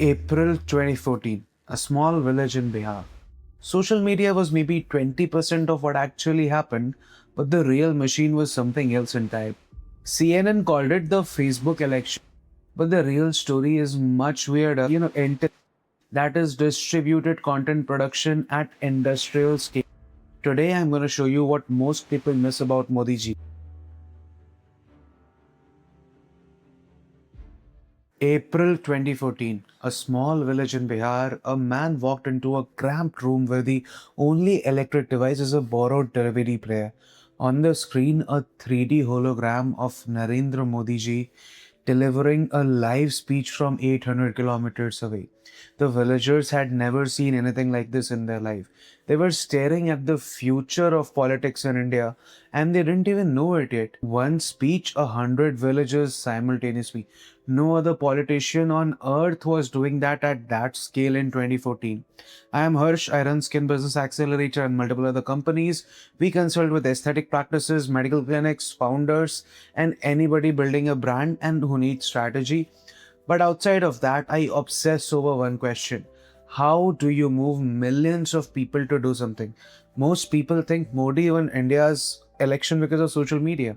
April 2014, a small village in Bihar. Social media was maybe 20% of what actually happened, but the real machine was something else entirely. CNN called it the Facebook election, but the real story is much weirder. That is distributed content production at industrial scale. Today, I'm going to show you what most people miss about Modi ji. April 2014, a small village in Bihar, a man walked into a cramped room where the only electric device is a borrowed DVD player. On the screen, a 3D hologram of Narendra Modi ji delivering a live speech from 800 kilometers away. The villagers had never seen anything like this in their life. They were staring at the future of politics in India and they didn't even know it yet. One speech, 100 villagers simultaneously. No other politician on earth was doing that at that scale in 2014. I am Harsh. I run Skin Business Accelerator and multiple other companies. We consult with aesthetic practices, medical clinics, founders, and anybody building a brand and who needs strategy. But outside of that, I obsess over one question. How do you move millions of people to do something? Most people think Modi won India's election because of social media.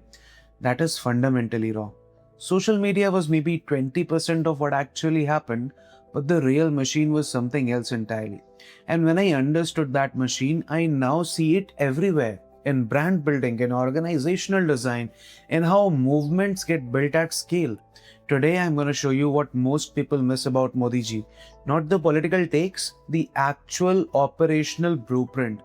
That is fundamentally wrong. Social media was maybe 20% of what actually happened, but the real machine was something else entirely. And when I understood that machine, I now see it everywhere in brand building, in organizational design, in how movements get built at scale. Today, I'm going to show you what most people miss about Modi ji. Not the political takes, the actual operational blueprint.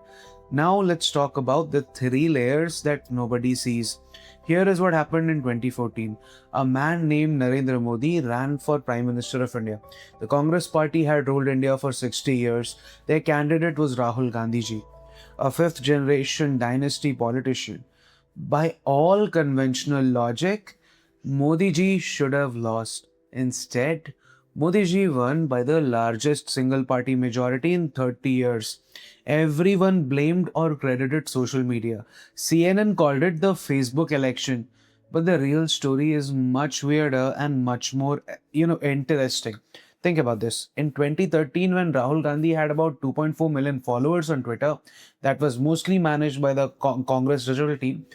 Now, let's talk about the three layers that nobody sees. Here is what happened in 2014. A man named Narendra Modi ran for Prime Minister of India. The Congress party had ruled India for 60 years. Their candidate was Rahul Gandhi ji, a fifth generation dynasty politician. By all conventional logic, Modi ji should have lost. Instead, Modi ji won by the largest single party majority in 30 years. Everyone blamed or credited social media. CNN called it the Facebook election. But the real story is much weirder and much more, interesting. Think about this. In 2013, when Rahul Gandhi had about 2.4 million followers on Twitter, that was mostly managed by the Congress digital team.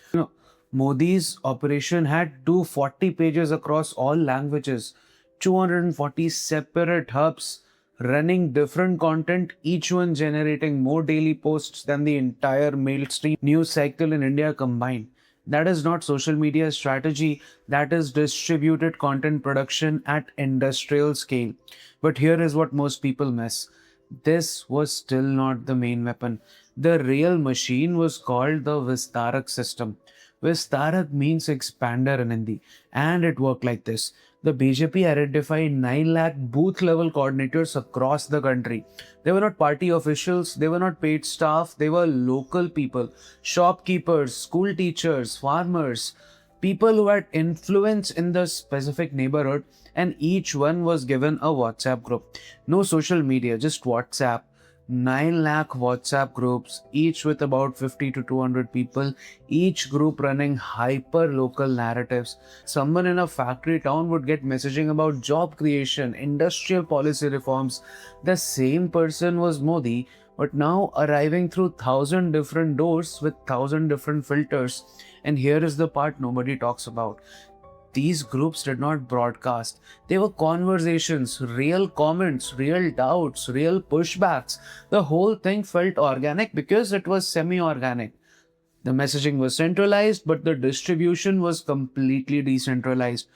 Modi's operation had 240 pages across all languages, 240 separate hubs running different content, each one generating more daily posts than the entire mainstream news cycle in India combined. That is not social media strategy, that is distributed content production at industrial scale. But here is what most people miss. This was still not the main weapon. The real machine was called the Vistarak system. Vistarak means expander in Hindi, and it worked like this. The BJP identified 9 lakh booth level coordinators across the country. They were not party officials, they were not paid staff, they were local people, shopkeepers, school teachers, farmers, people who had influence in the specific neighborhood, and each one was given a WhatsApp group. No social media, just WhatsApp. 9 lakh WhatsApp groups, each with about 50 to 200 people, each group running hyper local narratives. Someone in a factory town would get messaging about job creation, industrial policy reforms. The same person was Modi, but now arriving through 1,000 different doors with 1,000 different filters. And here is the part nobody talks about. These groups did not broadcast. They were conversations, real comments, real doubts, real pushbacks. The whole thing felt organic because it was semi-organic. The messaging was centralized, but the distribution was completely decentralized.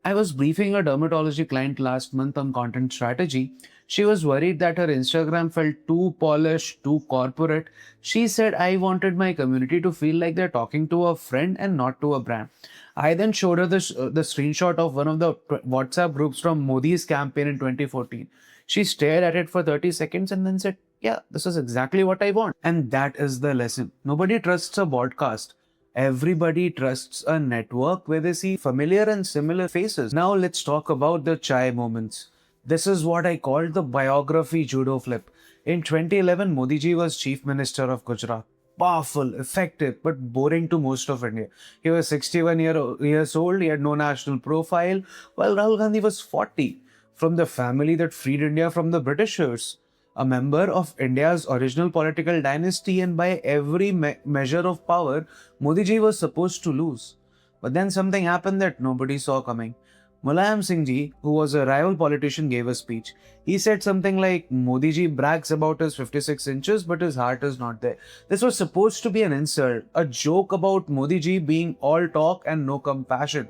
I was briefing a dermatology client last month on content strategy. She was worried that her Instagram felt too polished, too corporate. She said, I wanted my community to feel like they're talking to a friend and not to a brand. I then showed her the screenshot of one of the WhatsApp groups from Modi's campaign in 2014. She stared at it for 30 seconds and then said, yeah, this is exactly what I want. And that is the lesson. Nobody trusts a broadcast. Everybody trusts a network where they see familiar and similar faces. Now let's talk about the chai moments. This is what I called the biography judo flip. In 2011, Modi ji was Chief Minister of Gujarat. Powerful, effective, but boring to most of India. He was 61 years old, he had no national profile, while Rahul Gandhi was 40. from the family that freed India from the Britishers, a member of India's original political dynasty, and by every measure of power, Modi ji was supposed to lose. But then something happened that nobody saw coming. Mulayam Singh ji, who was a rival politician, gave a speech. He said something like, Modi ji brags about his 56 inches, but his heart is not there. This was supposed to be an insult, a joke about Modi ji being all talk and no compassion.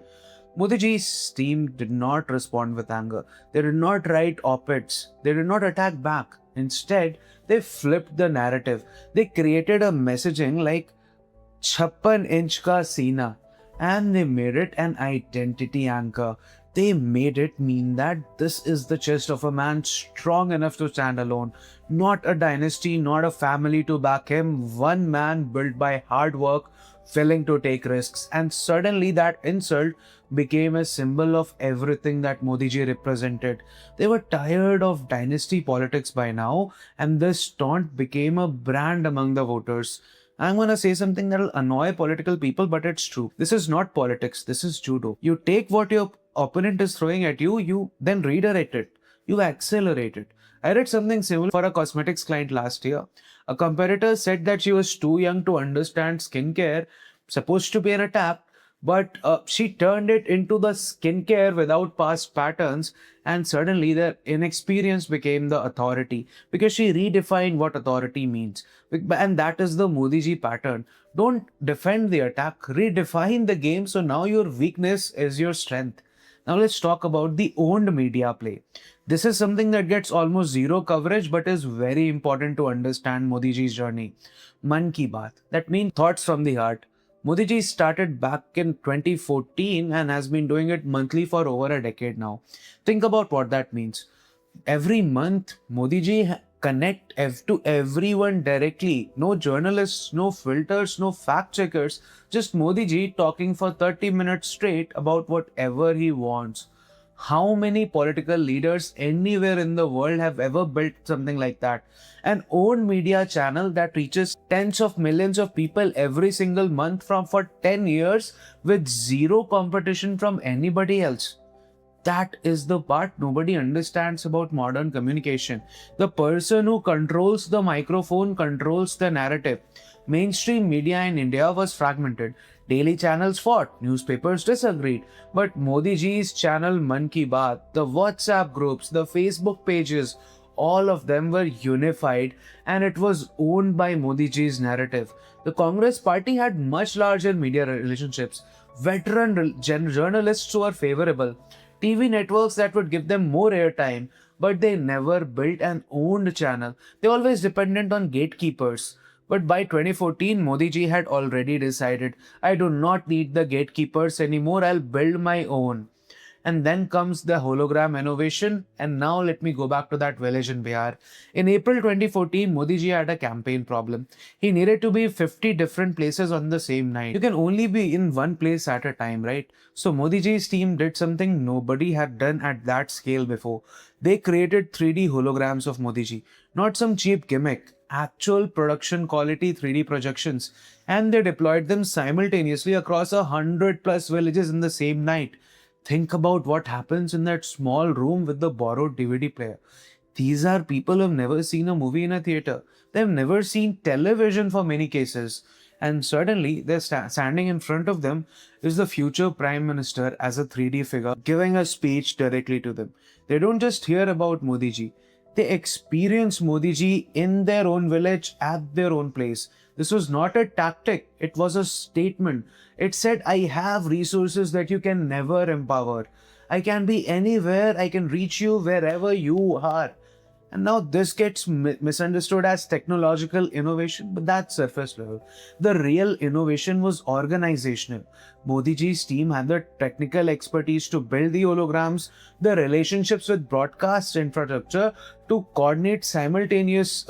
Modi ji's team did not respond with anger. They did not write op-eds. They did not attack back. Instead, they flipped the narrative. They created a messaging like 56 inch ka Sina, and they made it an identity anchor. They made it mean that this is the chest of a man strong enough to stand alone. Not a dynasty, not a family to back him. One man built by hard work, willing to take risks. And suddenly that insult became a symbol of everything that Modi ji represented. They were tired of dynasty politics by now, and this taunt became a brand among the voters. I'm gonna say something that'll annoy political people, but it's true. This is not politics, this is judo. You take what your opponent is throwing at you, you then redirect it. You accelerate it. I read something similar for a cosmetics client last year. A competitor said that she was too young to understand skincare, supposed to be in a tap, but she turned it into the skincare without past patterns, and suddenly the inexperience became the authority because she redefined what authority means. And that is the Modi ji pattern. Don't defend the attack, redefine the game so now your weakness is your strength. Now let's talk about the owned media play. This is something that gets almost zero coverage but is very important to understand Modi ji's journey. Man ki baat. That means thoughts from the heart. Modi ji started back in 2014 and has been doing it monthly for over a decade now. Think about what that means. Every month, Modi ji connect to everyone directly. No journalists, no filters, no fact checkers. Just Modi ji talking for 30 minutes straight about whatever he wants. How many political leaders anywhere in the world have ever built something like that? An own media channel that reaches tens of millions of people every single month for 10 years with zero competition from anybody else. That is the part nobody understands about modern communication. The person who controls the microphone controls the narrative. Mainstream media in India was fragmented. Daily channels fought, newspapers disagreed. But Modi ji's channel Man Ki Baat, the WhatsApp groups, the Facebook pages, all of them were unified and it was owned by Modi ji's narrative. The Congress party had much larger media relationships, veteran journalists who were favorable, TV networks that would give them more airtime, but they never built an owned channel. They always dependent on gatekeepers. But by 2014, Modi ji had already decided, I do not need the gatekeepers anymore, I'll build my own. And then comes the hologram innovation. And now let me go back to that village in Bihar. In April 2014, Modi ji had a campaign problem. He needed to be 50 different places on the same night. You can only be in one place at a time, right? So Modi ji's team did something nobody had done at that scale before. They created 3D holograms of Modi ji. Not some cheap gimmick. Actual production quality 3D projections. And they deployed them simultaneously across 100+ villages in the same night. Think about what happens in that small room with the borrowed DVD player. These are people who have never seen a movie in a theater. They've never seen television for many cases. And suddenly, they're standing in front of them is the future Prime Minister as a 3D figure giving a speech directly to them. They don't just hear about Modi ji. They experience Modi ji in their own village at their own place. This was not a tactic, it was a statement. It said, I have resources that you can never empower. I can be anywhere, I can reach you wherever you are. And now this gets misunderstood as technological innovation, but that's surface level. The real innovation was organizational. Modi ji's team had the technical expertise to build the holograms, the relationships with broadcast infrastructure to coordinate simultaneous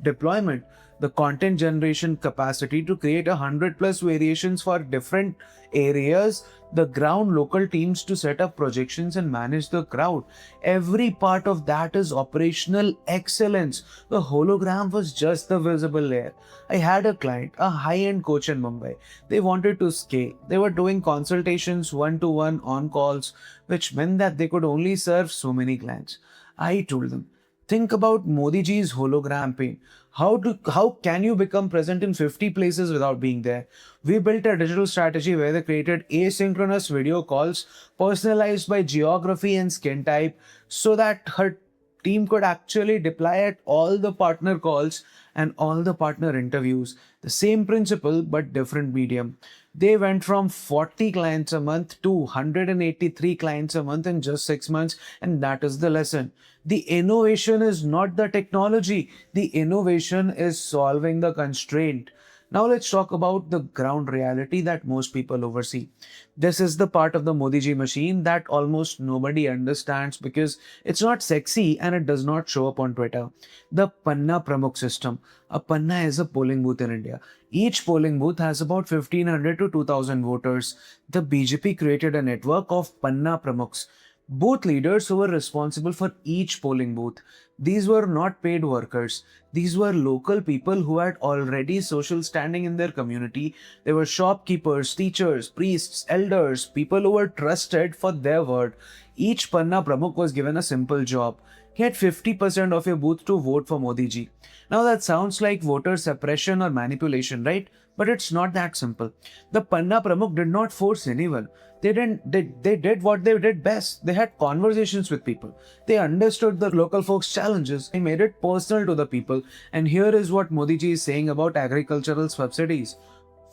deployment. the content generation capacity to create 100+ variations for different areas, the ground local teams to set up projections and manage the crowd. Every part of that is operational excellence. The hologram was just the visible layer. I had a client, a high-end coach in Mumbai. They wanted to scale. They were doing consultations one-to-one on calls, which meant that they could only serve so many clients. I told them, think about Modi ji's hologram campaign. How can you become present in 50 places without being there? We built a digital strategy where they created asynchronous video calls personalized by geography and skin type so that her team could actually deploy at all the partner calls and all the partner interviews. The same principle but different medium. They went from 40 clients a month to 183 clients a month in just 6 months, and that is the lesson. The innovation is not the technology, the innovation is solving the constraint. Now let's talk about the ground reality that most people oversee. This is the part of the Modi ji machine that almost nobody understands because it's not sexy and it does not show up on Twitter. The Panna Pramukh system. A Panna is a polling booth in India. Each polling booth has about 1500 to 2000 voters. The BJP created a network of Panna Pramukhs, booth leaders who were responsible for each polling booth. These were not paid workers. These were local people who had already social standing in their community. They were shopkeepers, teachers, priests, elders, people who were trusted for their word. Each Panna Pramukh was given a simple job. Get 50% of your booth to vote for Modi ji. Now that sounds like voter suppression or manipulation, right? But it's not that simple. The Panna Pramukh did not force anyone. They did what they did best. They had conversations with people. They understood the local folks' challenges. They made it personal to the people. And here is what Modi ji is saying about agricultural subsidies.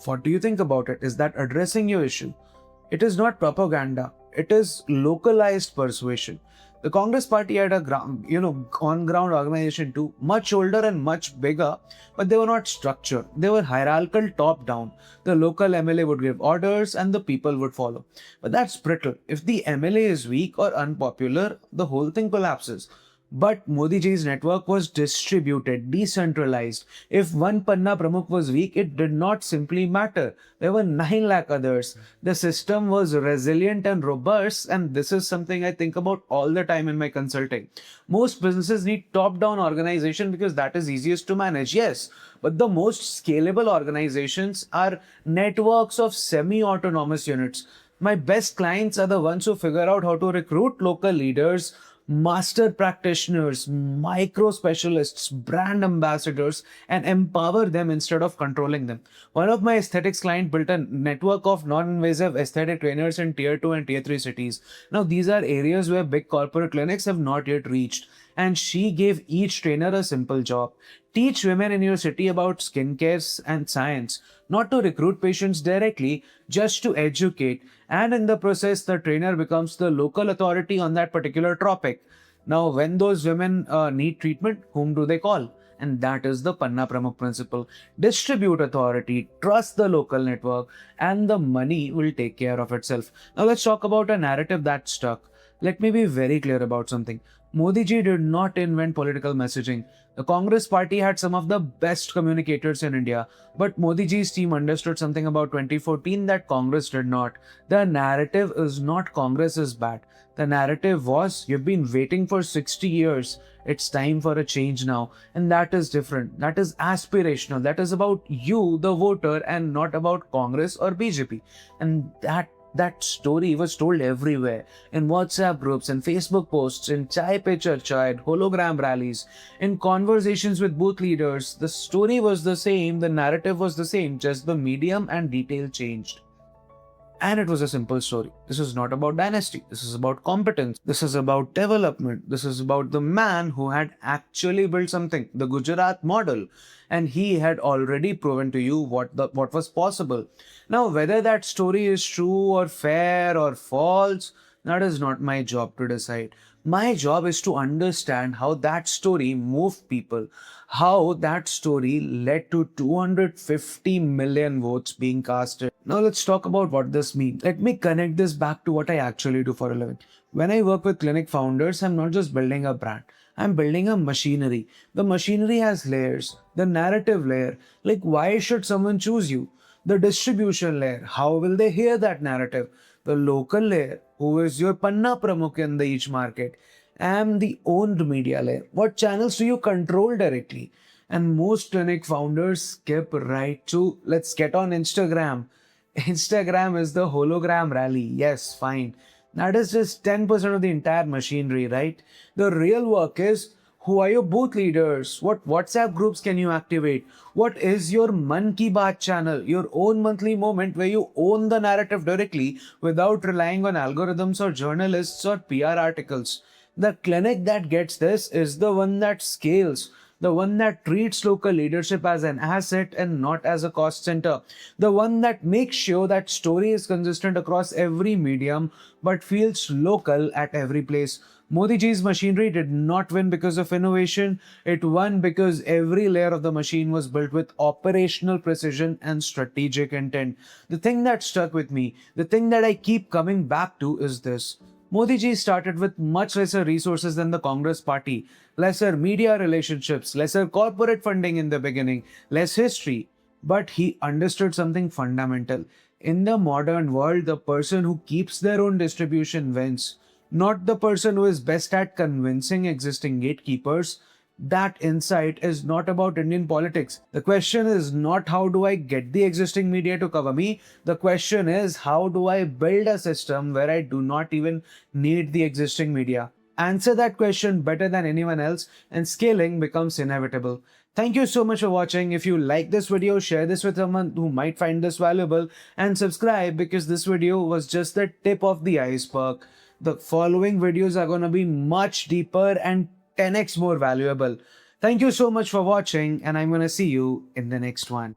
What do you think about it? Is that addressing your issue? It is not propaganda. It is localized persuasion. The Congress party had a on-ground organization too, much older and much bigger, but they were not structured. They were hierarchical top-down. The local MLA would give orders and the people would follow. But that's brittle. If the MLA is weak or unpopular, the whole thing collapses. But Modi ji's network was distributed, decentralized. If one Panna Pramukh was weak, it did not simply matter. There were 9 lakh others. The system was resilient and robust, and this is something I think about all the time in my consulting. Most businesses need top-down organization because that is easiest to manage, yes. But the most scalable organizations are networks of semi-autonomous units. My best clients are the ones who figure out how to recruit local leaders, master practitioners, micro specialists, brand ambassadors, and empower them instead of controlling them. One of my aesthetics clients built a network of non-invasive aesthetic trainers in tier 2 and tier 3 cities. Now, these are areas where big corporate clinics have not yet reached. And she gave each trainer a simple job. Teach women in your city about skincare and science, not to recruit patients directly, just to educate. And in the process, the trainer becomes the local authority on that particular topic. Now, when those women need treatment, whom do they call? And that is the Panna Pramukh principle. Distribute authority, trust the local network, and the money will take care of itself. Now, let's talk about a narrative that stuck. Let me be very clear about something. Modi ji did not invent political messaging. The Congress party had some of the best communicators in India, but Modi ji's team understood something about 2014 that Congress did not. The narrative is not Congress is bad. The narrative was, you've been waiting for 60 years. It's time for a change now. And that is different. That is aspirational. That is about you, the voter, and not about Congress or BJP. And that story was told everywhere, in WhatsApp groups, in Facebook posts, in Chai Pe Charcha, in hologram rallies, in conversations with booth leaders. The story was the same, the narrative was the same, just the medium and detail changed. And it was a simple story. This is not about dynasty. This is about competence. This is about development. This is about the man who had actually built something, the Gujarat model. And he had already proven to you what was possible. Now, whether that story is true or fair or false, that is not my job to decide. My job is to understand how that story moved people, how that story led to 250 million votes being casted. Now let's talk about what this means. Let me connect this back to what I actually do for a living. When I work with clinic founders, I'm not just building a brand. I'm building a machinery. The machinery has layers. The narrative layer, like why should someone choose you? The distribution layer, how will they hear that narrative? The local layer, who is your panna pramukh in the each market? And the owned media layer, what channels do you control directly? And most clinic founders skip right to let's get on Instagram. Instagram is the hologram rally. Yes, fine. That is just 10% of the entire machinery, right? The real work is who are your booth leaders? What WhatsApp groups can you activate? What is your Man Ki Baat channel? Your own monthly moment where you own the narrative directly without relying on algorithms or journalists or PR articles. The clinic that gets this is the one that scales, the one that treats local leadership as an asset and not as a cost center, the one that makes sure that story is consistent across every medium but feels local at every place. Modi ji's machinery did not win because of innovation, it won because every layer of the machine was built with operational precision and strategic intent. The thing that stuck with me, the thing that I keep coming back to is this. Modi ji started with much lesser resources than the Congress party, lesser media relationships, lesser corporate funding in the beginning, less history. But he understood something fundamental. In the modern world, the person who keeps their own distribution wins, not the person who is best at convincing existing gatekeepers. That insight is not about Indian politics. The question is not how do I get the existing media to cover me? The question is how do I build a system where I do not even need the existing media? Answer that question better than anyone else, and scaling becomes inevitable. Thank you so much for watching. If you like this video, share this with someone who might find this valuable, and subscribe because this video was just the tip of the iceberg. The following videos are going to be much deeper and 10x more valuable. Thank you so much for watching, and I'm going to see you in the next one.